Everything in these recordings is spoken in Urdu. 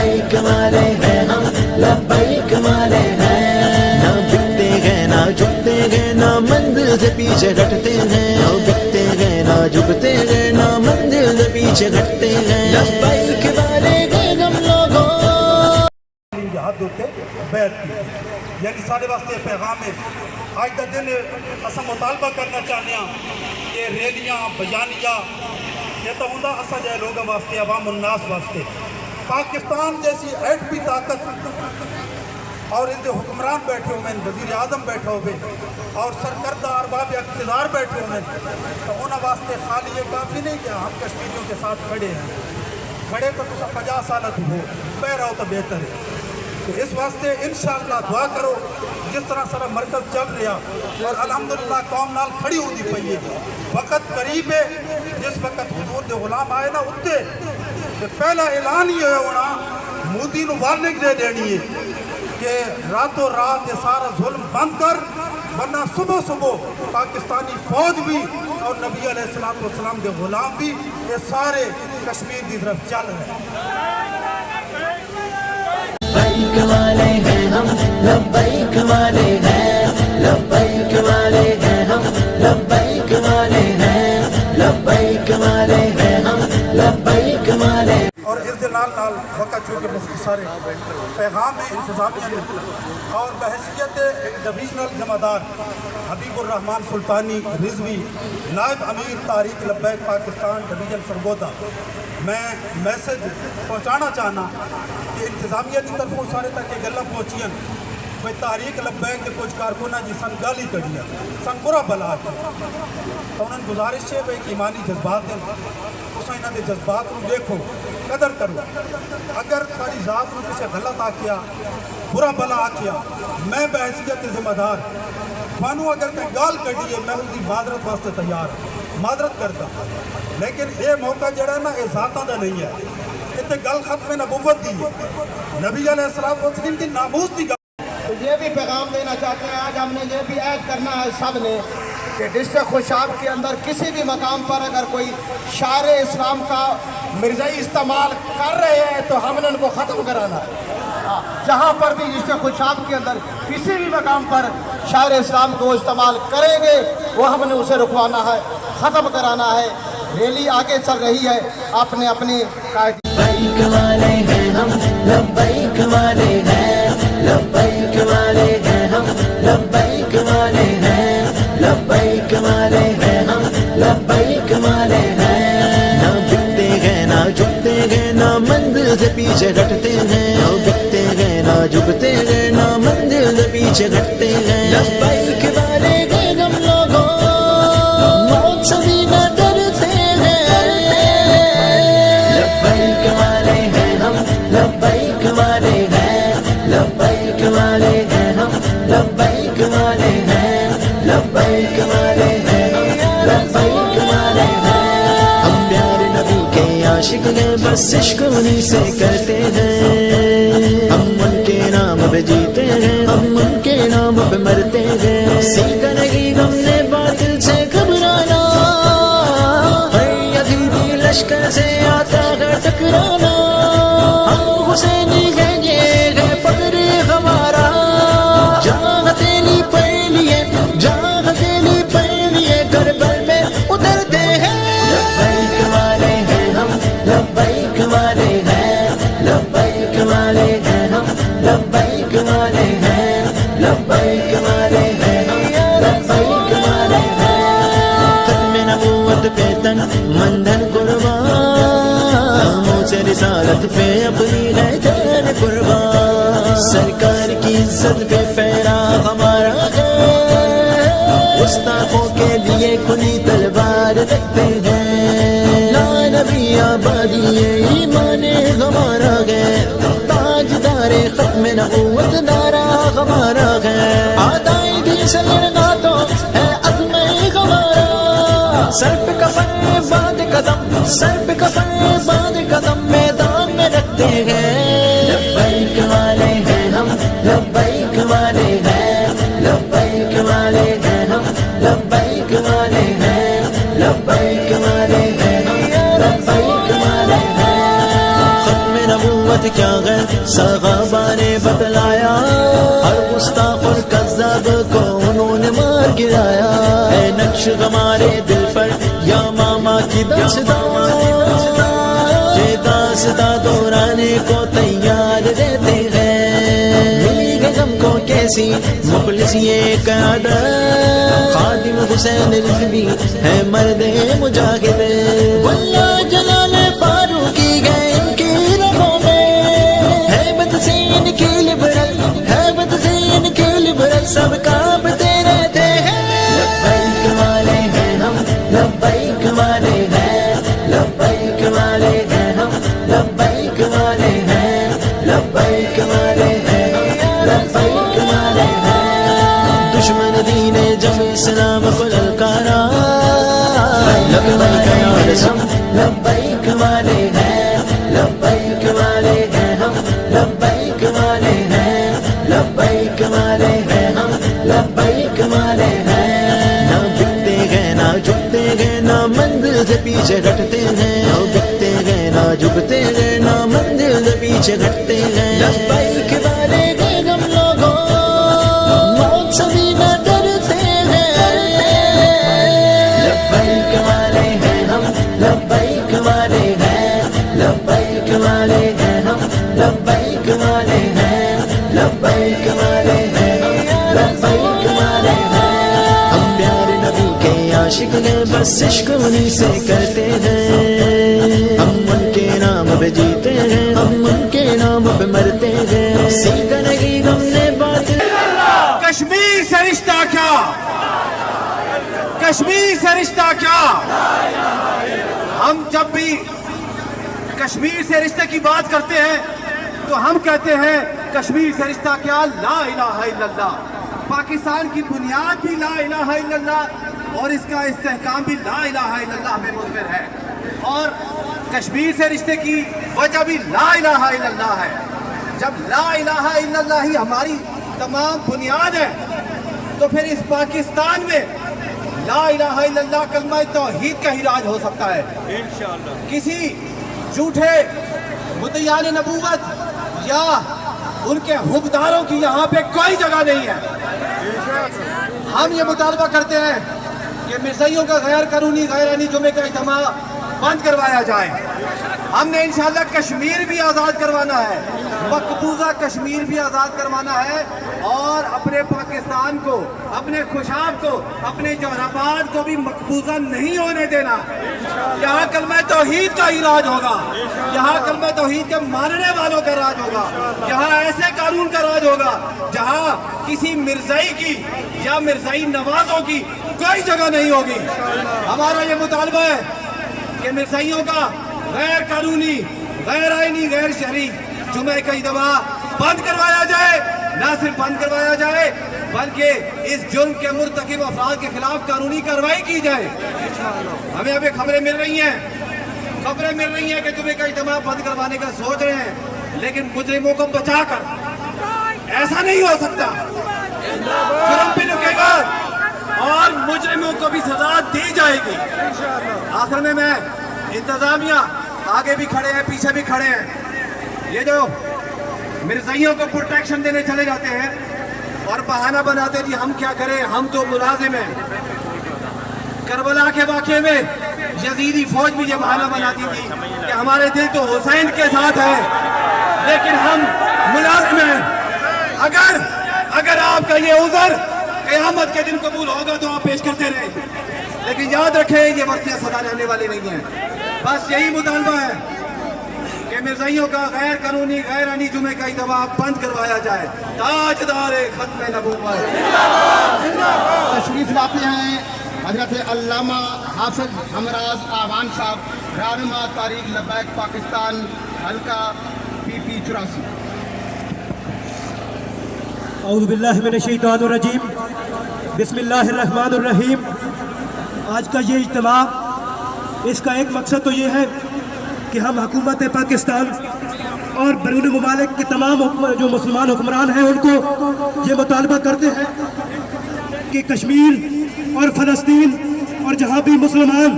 لبیک والے ہیں ہم، لبیک والے ہیں، نہ بکتے ہیں نہ جھکتے ہیں، نہ منزل سے پیچھے ہٹتے ہیں، نہ بکتے ہیں نہ جھکتے ہیں، نہ منزل سے پیچھے ہٹتے ہیں، لبیک والے ہیں ہم لوگوں۔ ہاتھ دھوتے بیعت کی، یعنی سارے واسطے پیغام ہے۔ آج دا دن اسا مطالبہ کرنا چاہتے ہیں کہ ریلیاں بیانیہ یہ تو ہوں اسا جائے لوگوں واسطے، عوام الناس واسطے۔ پاکستان جیسی ایٹمی طاقت اور اس کے حکمران بیٹھے ہوئے، وزیر اعظم بیٹھے ہوئے اور سرکردہ ارباب اقتدار بیٹھے ہوئے، تو انہوں واسطے خالی یہ کافی نہیں کہ ہم کشمیریوں کے ساتھ کھڑے ہیں، کھڑے تو 50 سال ہو پہ رہو تو بہتر ہے۔ تو اس واسطے انشاءاللہ دعا کرو، جس طرح سارا مرکز چل رہا اور الحمدللہ قوم نال کھڑی ہوتی پئی ہے، وقت قریب ہے جس وقت حضور دے غلام آئے نا اتنے پہلا اعلان یہ ہونا، مودی نو وارننگ دے دینی ہے کہ راتوں رات یہ سارا ظلم بند کر، ورنہ صبح صبح پاکستانی فوج بھی اور نبی علیہ السلام دے غلام بھی یہ سارے کشمیر کی طرف چل رہے ہیں۔ لبیک والے ہیں ہم، لبیک والے ہیں، لبیک والے ہیں ہم، لبیک والے ہیں، لبیک والے ہیں ہم، لبیک والے۔ اور اس دے نال وقت چونکہ مختصر پیغام انتظامیہ نے اور بحیثیت ڈویژنل ذمہ دار حبیب الرحمان سلطانی رضوی نائب امیر تحریک لبیک پاکستان ڈویژن سرگودا، میں میسج پہنچانا چاہنا کہ انتظامیہ کی طرفوں سارے تک یہ گلہ پہنچیاں کوئی تحریک لبیک کے کچھ کارکنہ جی سن گالی کڑیا سن برا بلا کی، تو انہوں نے گزارش ہے کہ ایمانی جذبات ہیں، اس انہوں نے جذبات کو دیکھو، قدر کرو۔ اگر تاری ذات نے کسی غلط آکیا، برا بلا آکیا، میں بحیثیت ذمہ دار خوانوں اگر کہ گال کڑی ہے میں ان کی معذرت واسطے تیار معذرت کرتا، لیکن یہ موقع جڑا ہے نا یہ ذاتاں دا نہیں ہے، اتنے گل ختم نبوت دی ہے، نبی علیہ السلام کی ناموس دی گل۔ تو یہ بھی پیغام دینا چاہتے ہیں، آج ہم نے یہ بھی عہد کرنا ہے سب نے کہ ڈسٹرکٹ خوشاب کے اندر کسی بھی مقام پر اگر کوئی شعار اسلام کا مرزائی استعمال کر رہے ہیں تو ہم نے ان کو ختم کرانا ہے۔ جہاں پر بھی ڈسٹرکٹ خوشاب کے اندر کسی بھی مقام پر شعار اسلام کو استعمال کریں گے وہ ہم نے اسے رکوانا ہے، ختم کرانا ہے۔ ریلی آگے چل رہی ہے، آپ نے اپنی لبیک والے ہیں ہم، لبیک والے ہیں، لبیک والے ہیں ہم، لبیک والے ہیں، لبیک والے ہیں ہم، لبیک والے ہیں، نہ بکتے ہیں نہ جھکتے ہیں، نہ منزل سے پیچھے ہٹتے ہیں، نہ بکتے ہیں نہ جھکتے ہیں، نہ منزل سے پیچھے ہٹتے ہیں، لبیک والے ہیں ہم لوگوں، موت سے بھی نہ ڈرتے ہیں، لبیک والے ہیں ہم، لبیک والے ہیں، لبیک والے ہیں ہم، لبیک والے ہیں، لبیک والے ہیں ہم، لبیک والے ہیں، ہم پیارے نبی کے عاشق ہیں، بس عشق انہی سے کرتے ہیں، ہم ان کے نام پہ جیتے ہیں، ہم ان کے نام پہ مرتے ہیں، سیکھا نہیں ہم نے باطل سے گھبرانا، ہر یزیدی لشکر سے آتا ہے ٹکرانا، ہم حسینی ہیں یہ ہے فخر ہمارا، جہاں ہتھیلی پہلیے جہاں ہتھیلی پہلیے کربل میں اترتے ہیں، لبیک والے ہیں ہم، لبیک والے ہیں، لبیک والے ہیں ہم، لبیک والے ہیں، لبیک والے ہیں ہم، لبیک والے ہیں، ختم نبوت پہ تن مندن قربان، منہ سے رسالت پہ اپنی ہے جان قربان، سرکار کی عزت پہ پھیرا ہمارا ہے، گستاخوں کے لیے کھلی تلوار رکھتے ہیں، لا نبی آبادی ایمان ہمارا ہے، تاجدار ختم نبوت نعرہ ہمارا ہے، آدائی بھی سے لڑنا ہے عزم ہمارا، سر پہ کفن بعد قدم، سر پہ کفن بعد قدم میدان میں رکھتے ہیں، لبیک والے ہیں ہم، لبیک والے ہیں، لبیک والے ہیں ہم، لبیک والے ہیں، لبیک والے ہیں ہم، لبیک والے ہیں، ختم نبوت نبوت کیا غیر صحابہ نے بتلایا، ہر گستاخ اور کذاب کو انہوں نے مار گرایا، اے نقش ہمارے دل پر یا ماما کی داستان، یہ داستان دہرانے کو تیار رہتے ہیں، ملی گئی ہم کو کیسی مخلص یہ قیادت، خادم حسین رضوی ہے مرد مجاہد، واللہ جلال فاروقی گئے ان کی رگوں میں، ہیبت سے ان کی لبرل، ہیبت سے ان کی لبرل سب کانپتے رہتے ہیں، لبیک والے ہیں ہم، لبیک والے ہیں، لبیک والے ہیں ہم، لبیک والے ہیں، لبیک والے ہیں ہم، لبیک والے ہیں، دشمن دین جب اسلام کو للکارا، لبیک یا رسول، لبیک والے ہیں، لبیک والے ہیں ہم، لبیک والے ہیں، لبیک والے ہیں ہم، لبیک والے ہیں، نہ بکتے گئے نہ جھکتے گئے نہ منزل سے پیچھے ہٹتے ہیں، نہ بکتے گئے نہ جھکتے گئے نہ منزل سے پیچھے ہٹتے ہیں، لبیک والے گئے ہم لوگوں موت سے بھی نہ ڈرتے ہیں، لبیک والے ہیں ہم، لبیک والے ہیں، لبیک والے ہیں ہم، لبیک والے ہیں، لبیک والے ہیں ہم، لبیک والے ہیں، ہم پیارے نبی کے عاشق ہیں، بس عشق انہی سے کرتے ہیں، ہم ان کے نام پہ جیتے ہیں، ہم ان کے نام پہ مرتے ہیں، سیکھا نہیں ہم نے بات، کشمیر سے رشتہ کیا، کشمیر سے رشتہ کیا، ہم جب بھی کشمیر سے رشتے کی بات کرتے ہیں تو ہم کہتے ہیں کشمیر سے رشتہ کیا، لا الہ الا اللہ، پاکستان کی بنیاد بھی لا الہ الا اللہ اور اس کا استحکام بھی لا الہ الا اللہ میں مضمر ہے، اور کشمیر سے رشتے کی وجہ بھی لا الہ الا اللہ ہے، جب لا الہ الا اللہ ہی ہماری تمام بنیاد ہے تو پھر اس پاکستان میں لا الہ الا اللہ کلمہ توحید کا ہی راج ہو سکتا ہے، انشاءاللہ کسی جھوٹے مدعیان نبوت یا ان کے حبداروں کی یہاں پہ کوئی جگہ نہیں ہے، ہم یہ مطالبہ کرتے ہیں کہ مرزائیوں کا غیر قانونی غیر آئینی جمعے کا اجتماع بند کروایا جائے، ہم نے انشاءاللہ کشمیر بھی آزاد کروانا ہے، مقبوضہ کشمیر بھی آزاد کروانا ہے، اور اپنے پاکستان کو، اپنے خوشاب کو، اپنے جوہرآباد کو بھی مقبوضہ نہیں ہونے دینا، یہاں کلمہ توحید کا ہی راج ہوگا، یہاں کلمہ توحید کے ماننے والوں کا راج ہوگا، یہاں ایسے قانون کا راج ہوگا جہاں کسی مرزائی کی یا مرزائی نوازوں کی کوئی جگہ نہیں ہوگی، ہمارا یہ مطالبہ ہے کہ مرزائیوں کا غیر قانونی غیر آئینی غیر شرعی جمعہ کا اجتماع بند کروایا جائے، نہ صرف بند کروایا جائے بلکہ اس جرم کے مرتکب افراد کے خلاف قانونی کارروائی کی جائے، ہمیں ابھی خبریں مل رہی ہیں کہ جمعہ کا اجتماع بند کروانے کا سوچ رہے ہیں، لیکن مجرموں کو بچا کر ایسا نہیں ہو سکتا، جرم بھی رکے گا اور مجرموں کو بھی سزا دی جائے گی، آخر میں انتظامیہ آگے بھی کھڑے ہیں پیچھے بھی کھڑے ہیں، یہ جو مرزائیوں کو پروٹیکشن دینے چلے جاتے ہیں اور بہانہ بناتے جی ہم کیا کریں، ہم تو ملازم ہیں، کربلا کے واقعے میں یزیدی فوج بھی یہ بہانہ بناتی تھی کہ ہمارے دل تو حسین کے ساتھ ہے لیکن ہم ملازم ہیں، اگر آپ کا یہ عذر قیامت کے دن قبول ہوگا تو آپ پیش کرتے رہیں، لیکن یاد رکھیں یہ وقتیاں سدا رہنے والی نہیں ہیں، بس یہی مطالبہ ہے کہ مرزائیوں کا غیر قانونی غیر آئینی جمعے کا اجتماع بند کروایا جائے، تاجدار ختم نبوت تشریف لاتے ہیں حضرت علامہ حافظ ہمراز آوان صاحب، رہنما تاریخ لبیک پاکستان، حلقہ PP 84۔ اعوذ باللہ من الشیطان الرجیم، بسم اللہ الرحمن الرحیم۔ آج کا یہ اجتماع، اس کا ایک مقصد تو یہ ہے کہ ہم حکومت پاکستان اور بیرون ممالک کے تمام جو مسلمان حکمران ہیں ان کو یہ مطالبہ کرتے ہیں کہ کشمیر اور فلسطین اور جہاں بھی مسلمان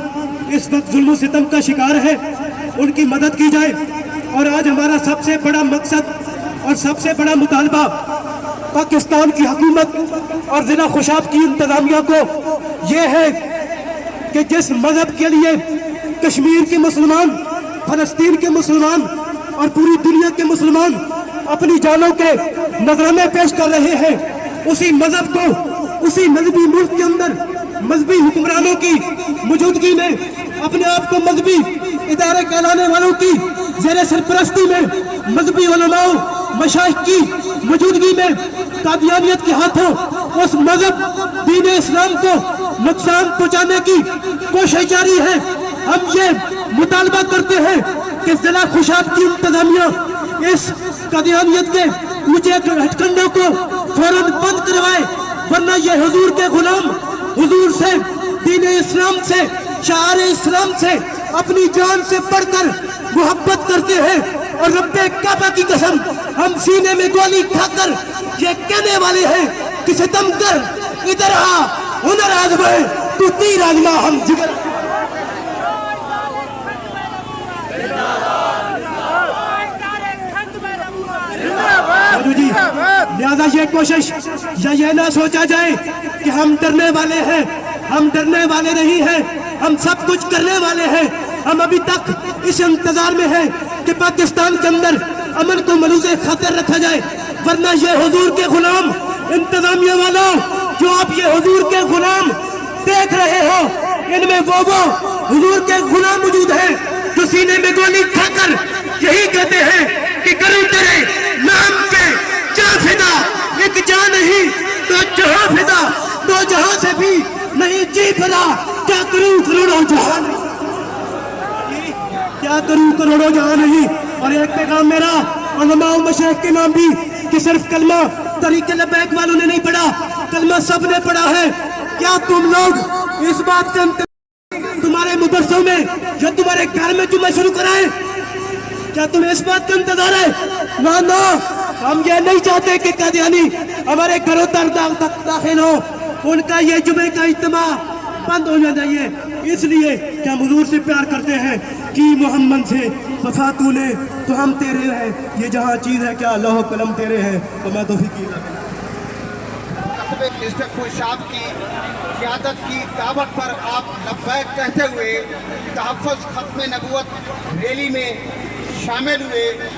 اس وقت ظلم و ستم کا شکار ہے ان کی مدد کی جائے، اور آج ہمارا سب سے بڑا مقصد اور سب سے بڑا مطالبہ پاکستان کی حکومت اور ضلع خوشاب کی انتظامیہ کو یہ ہے کہ جس مذہب کے لیے کشمیر کے مسلمان، فلسطین کے مسلمان اور پوری دنیا کے مسلمان اپنی جانوں کے نذرانے پیش کر رہے ہیں، اسی مذہب کو اسی مذہبی ملک کے اندر مذہبی حکمرانوں کی موجودگی میں اپنے آپ کو مذہبی ادارے کہلانے والوں کی زیر سرپرستی میں مذہبی علماء مشائخ کی موجودگی میں قادیانیت کے ہاتھوں اس مذہب دین اسلام کو نقصان پہنچانے کی کوشش جاری ہے۔ ہم یہ مطالبہ کرتے ہیں کہ ضلع خوشاب کی انتظامیہ اس قادیانیت کے اونچے ہتھ کنڈوں کو فوراً بند کروائے، ورنہ یہ حضور کے غلام حضور سے، دین اسلام سے، شعائر اسلام سے اپنی جان سے بڑھ کر محبت کرتے ہیں، اور رب کعبہ کی قسم ہم سینے میں گولی کھا کر یہ کہنے والے ہیں کہ ستم کر ادھر آ، ہنر آزمائے تو تیر آزما ہم جگر۔ جی لہذا یہ کوشش یا یہ نہ سوچا جائے کہ ہم ڈرنے والے ہیں، ہم ڈرنے والے نہیں ہیں، ہم سب کچھ کرنے والے ہیں۔ ہم ابھی تک اس انتظار میں ہیں کہ پاکستان کے اندر امن کو ملوث خطر رکھا جائے، ورنہ یہ حضور کے غلام انتظامیہ والوں جو آپ یہ حضور کے غلام دیکھ رہے ہو، ان میں وہ حضور کے غلام موجود ہیں جو سینے میں گولی کھا کر یہی کہتے ہیں کہ کروں تیرے نام پہ جان فدا، ایک جان نہیں تو جہاں فدا، دو جہاں سے بھی نہیں جی فدا، کیا کروں کروڑوں جہان، کیا کروں کروڑوں جہاں نہیں۔ اور ایک پیغام میرا علماء و مشائخ کے نام بھی کہ صرف کلمہ طریق لبیک والوں نے نہیں پڑھا، کلمہ سب نے پڑھا ہے۔ کیا تم لوگ اس بات کے تمہارے مدرسوں میں یا تمہارے گھر میں جمعہ شروع کرائیں؟ کیا تمہیں اس بات کا انتظار ہے؟ نہ، ہم یہ نہیں چاہتے کہ قادیانی ہمارے گھروں تک داخل ہو، ان کا یہ جمعے کا اجتماع بند ہونا چاہیے، اس لیے کہ ہم حضور سے پیار کرتے ہیں کہ محمد سے وفا تو نے تو ہم تیرے ہیں، یہ جہاں چیز ہے کیا لوح قلم تیرے ہیں تو میں توفیق ڈسٹرکٹ خوشاب کی قیادت کی دعوت پر آپ لبیک کہتے ہوئے تحفظ ختم نبوت ریلی میں شامل ہوئے۔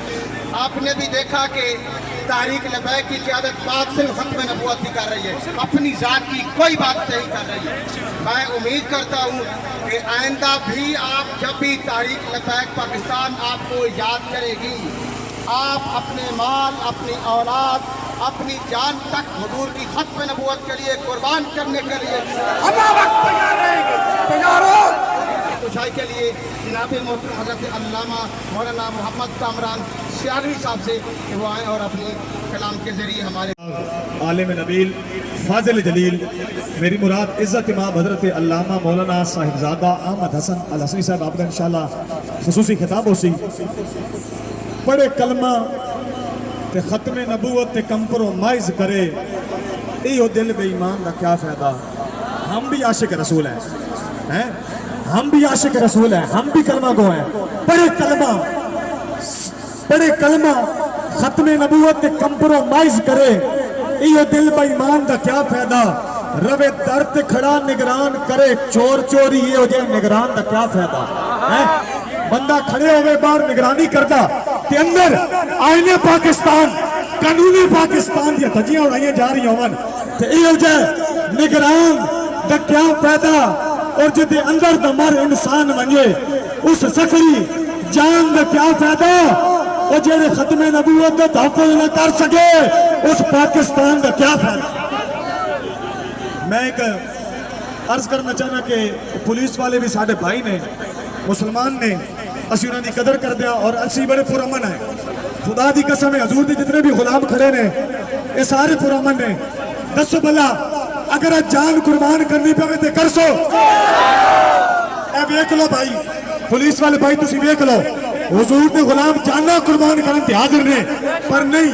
آپ نے بھی دیکھا کہ تحریک لبیک کی قیادت بات صرف ختم نبوت ہی کر رہی ہے، اپنی ذات کی کوئی بات نہیں کر رہی ہے۔ میں امید کرتا ہوں کہ آئندہ بھی آپ جب بھی تحریک لبیک پاکستان آپ کو یاد کرے گی، آپ اپنے مال، اپنی اولاد، اپنی جان تک حضور کی ختم نبوت کے لیے قربان کرنے کے لیے ہم وقت تیار رہیں گے، تیار ہو۔ خوشائی کے لیے جناب محترم حضرت علامہ مولانا محمد کامران سیالوی صاحب سے کہ وہ آئیں اور اپنی کلام کے ذریعے ہمارے عالم نبیل فاضل جلیل میری مراد عزت امام حضرت علامہ مولانا صاحبزادہ احمد حسن الحسنی صاحب آپ کا انشاءاللہ خصوصی خطاب ہو سی پڑھے کلمہ تے ختم نبوت تے کمپرومائز کرے ایو دل بے ایمان دا کیا فائدہ۔ ہم بھی عاشق رسول ہیں، ہم بھی عاشق رسول ہیں، ہم بھی کلمہ گو ہیں، پڑھے کلمہ ختم نبوت تے کمپرومائز کرے ایو دل بے ایمان دا کیا فائدہ۔ روے درد کھڑا نگران کرے چور چوری یہ ہو جائے نگران دا کیا فائدہ۔ بندہ کھڑے ہوئے باہر نگرانی کرتا تے اندر آئینے پاکستان قانونی پاکستان دیا تجیاں اڑائیاں جا رہی ہوں تے یہ ہو جائے نگران دا کیا فائدہ۔ اور جدے اندر دا مر انسان منجے اس سکری جان دا کیا فائدہ۔ اور جیڑے ختم نبوت دا تحفظ نہ کر سکے اس پاکستان دا کیا فائدہ۔ میں ایک عرض کرنا چاہنا کہ پولیس والے بھی ساڑھے بھائی نے، مسلمان نے، اسی انہوں نے قدر کر دیا اور اسی بڑے پرامن ہیں۔ خدا دی قسم ہے حضور دی جتنے بھی غلام کھڑے نے یہ سارے پرامن نے۔ دسو بلا اگر جان قربان کرنی پہ تے کر سو۔ اے ویک لو بھائی، پولیس والے بھائی تسی ویک لو، حضور دے غلام جانا قربان کرن تے حاضر نے، پر نہیں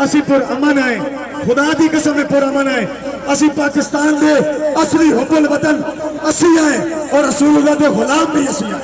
اسی پرامن ہیں، خدا دی قسم ہے پرامن ہیں۔ اسی پاکستان دے اصلی حب الوطن اسی ہیں اور رسول اللہ دے غلام بھی اسی ہیں۔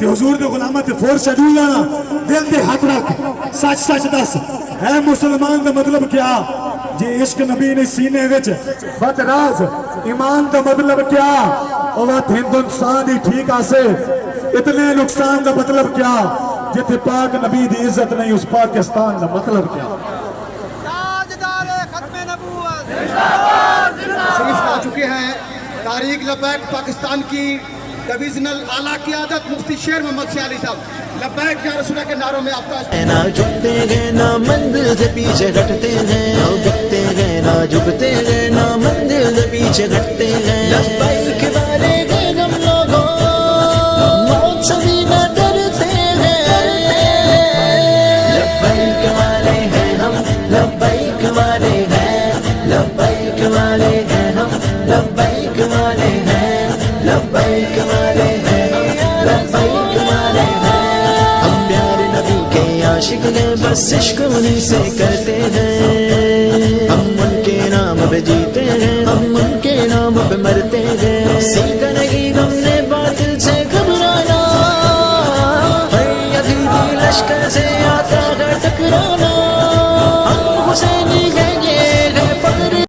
تے حضور دے غلامہ تے فور شجول لانا دل دے ہاتھ رکھ سچ سچ دس اے مسلمان دا مطلب کیا جی عشق نبی نے سینے وچ بد راز ایمان دا مطلب کیا اوات ہندوستان دی ٹھیک آسے اتنے نقصان دا مطلب کیا جتے پاک نبی دی عزت نہیں اس پاکستان دا مطلب کیا شریف آ چکے ہیں تاریخ لبیک پاکستان کی ڈویژنل اعلیٰ قیادت مفتی شیر محمد سیالی صاحب لبیک یا رسول اللہ کے نعروں میں آپ کا نہ جھکتے گئے نہ منزل سے پیچھے ہٹتے ہیں نہ جھکتے گئے نہ جھکتے گئے نہ منزل سے پیچھے ہٹتے ہیں لبیک والے گئے ہم لوگوں موت سے بھی نہ ڈرتے ہیں لبیک والے ہیں ہم لبیک والے ہیں لبیک والے ہیں ہم لبیک والے ہیں لبیک والے ہیں لبیک والے ہیں ہم پیارے نبی کے عاشق ہیں بس عشق انہیں سے کرتے ہیں ہم ان کے نام پہ جیتے ہیں ہم ان کے نام پہ مرتے ہیں سیکھا نہیں ہم نے باطل سے گھبرانا ہر یزیدی لشکر سے آتا ہے ٹکرانا